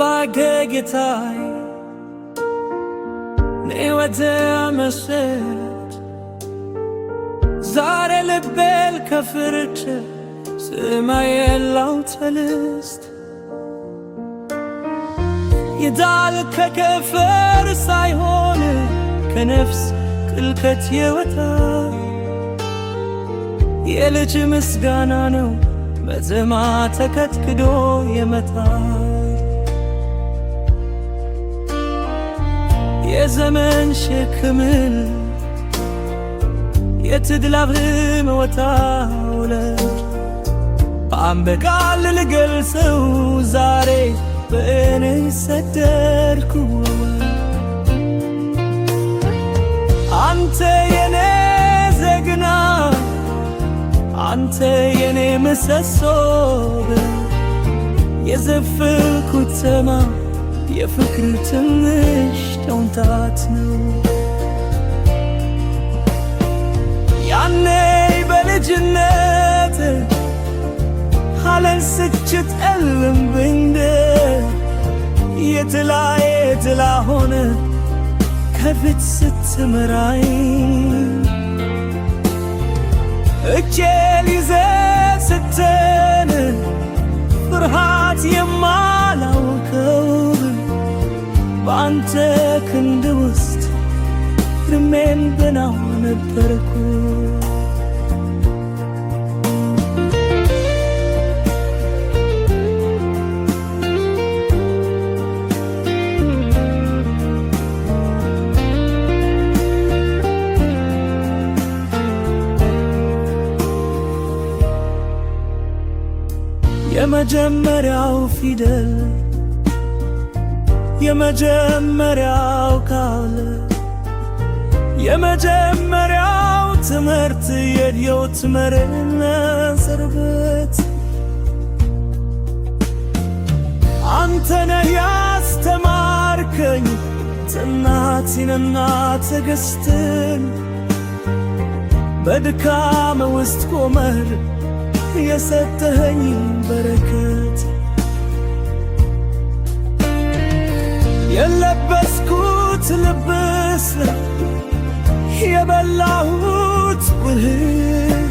አባጌ ጌታዬ ሕይወቴ መሰረት ዛሬ ልቤል ከፍርድ ሰማዬን ላውጣልስት ይዳል ከከፈር ሳይሆን ከነፍስ ጥልቀት የወጣ የልጅ ምስጋና ነው በዜማ ተከትክዶ የመጣ የዘመን ሸክምን የትድላብህም ወጣውለት በአንበቃል ልገልጸው ዛሬ በእኔ ሰደርኩ አንተ የኔ ዘግና አንተ የኔ ምሰሶ የዘፈንኩት ሰማ የፍቅር ትንሽ ተውንታት ነው ያኔ በልጅነት ሐለን ስችት እልምብንደ የትላ ሆነ ከፊት ስትመራኝ እጄን ይዘህ ስትል ፍርሃት የማላውቀው በአንተ ክንድ ውስጥ እድሜን በናው ነበርኩ የመጀመሪያው ፊደል የመጀመሪያው ቃል የመጀመሪያው ትምህርት የሕይወት መሠረት አንተ ነህ ያስተማርከኝ ጽናትንና ትዕግስትን በድካም ውስጥ ቆመህ የሰጠኸኝ በረከት የለበስኩት ልብስ የበላሁት ብልህ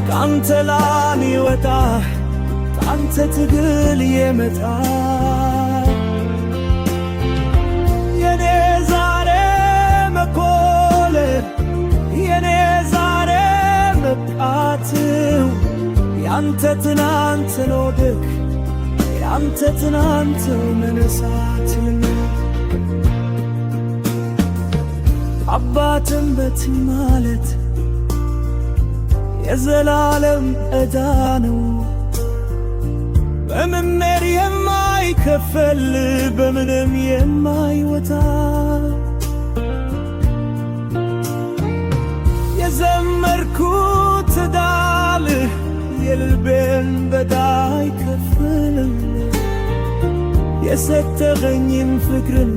ካንተ ላሚወጣ ካንተ ትግል የመጣ የኔ ዛሬ መኮለል የኔ ዛሬ መብቃትው ያንተ ትናንት ኖድክ ያንተ ትናንት መነሳት አባትን በትን ማለት የዘላለም ዕዳ ነው በመመር የማይከፈል በምንም የማይወጣ የዘመርኩት ዳልህ የልቤን በዳይ ከፍልም የሰጠኸኝን ፍቅርን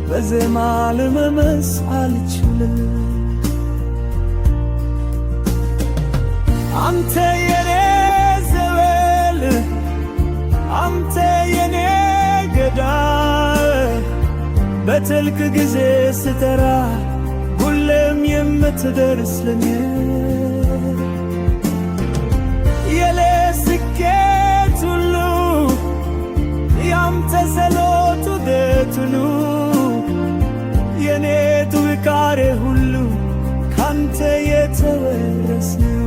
በዜማ ለመመስ አልችልም አንተ የኔ ዘወል አንተ የኔ ገዳይ በትልቅ ጊዜ ስተራ ሁሌም የምትደርስ ለኔ የለስኬት ሁሉ ያንተ ሰሎቱ ደትኑ የኔ ጥንካሬ ሁሉ ካንተ የተወረስነው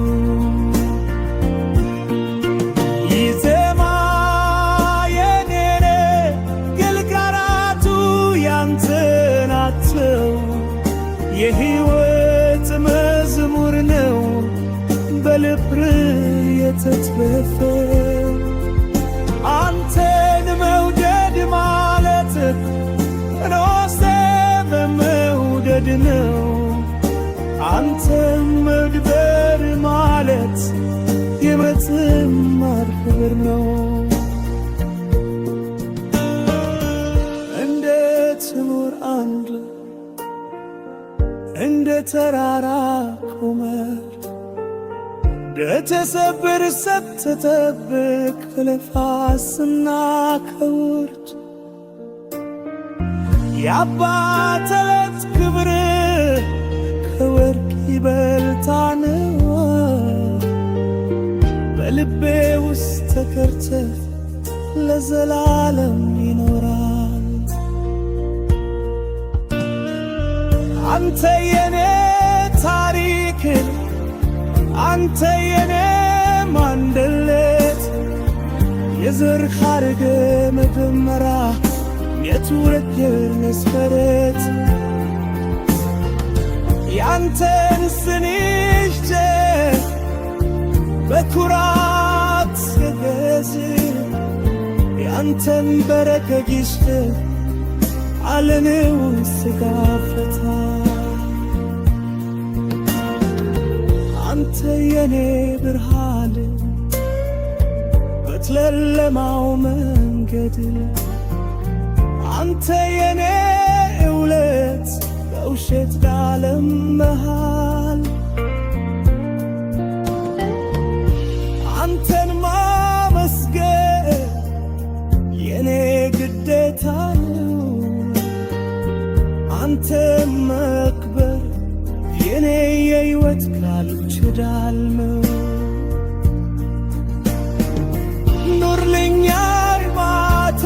ይዜማ የኔ ግልጋራቱ ያንተ ናቸው የሕይወት መዝሙር ነው በልብ የተትበፈ አንተን መውደድ ማለት ኖሴ በመውደድ ነው አንተን መግበር ማለት የመዘመር ክብር ነው እንዴት ስኖር አንድ እንደ ተራራ ቁመህ እንደተሰበር ስትጠብቅ ከነፋስና ከውርጭ የአባትነት ክብር ከወርቅ ይበልጣል። በልቤ ውስጥ ተከርተህ ለዘላለም ይኖራል። አንተ የኔ ታሪክ፣ አንተ የኔ ማንደለት፣ የዘር ሐረግ መጀመሪያ የትውልድ መሠረት፣ ያንተን ስም ይዤ በኩራት ስገዝር፣ ያንተን በረከት ይዤ ዓለምን ስጋፈታ፣ አንተ የኔ ብርሃን በጨለማው መንገድ፣ አንተ የኔ እውነት በውሸት ዓለም መሃል፣ አንተን ማመስገን የኔ ግዴታ ነው። አንተን መክበር የኔ የሕይወት ቃል ኪዳን ነው። ኑርልኝ አባቴ፣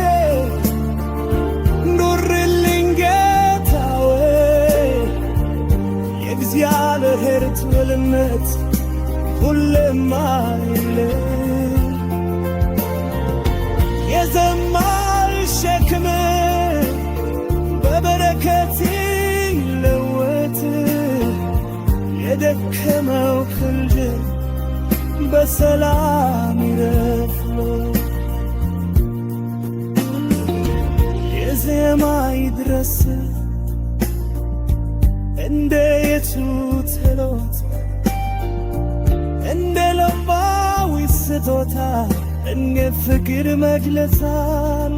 ኑርልኝ ጌታዬ፣ የእግዚአብሔር ቸርነት ሁሌም አይለይ። የዘማል ሸክም በበረከት ይለወጥ፣ የደከመው ክንድ በሰላም ይረፍ። የዜማ ይድረስ እንደ የቱት ጸሎት፣ እንደ ለባዊ ስጦታ እንደ ፍቅር መግለጻል።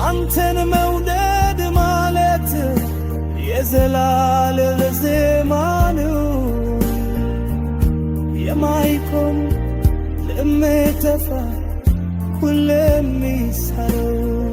አንተን መውደድ ማለት የዘላለም ዜማ ነው። የማይቆም ለሚጠፋ ሁሌም የሚሠራው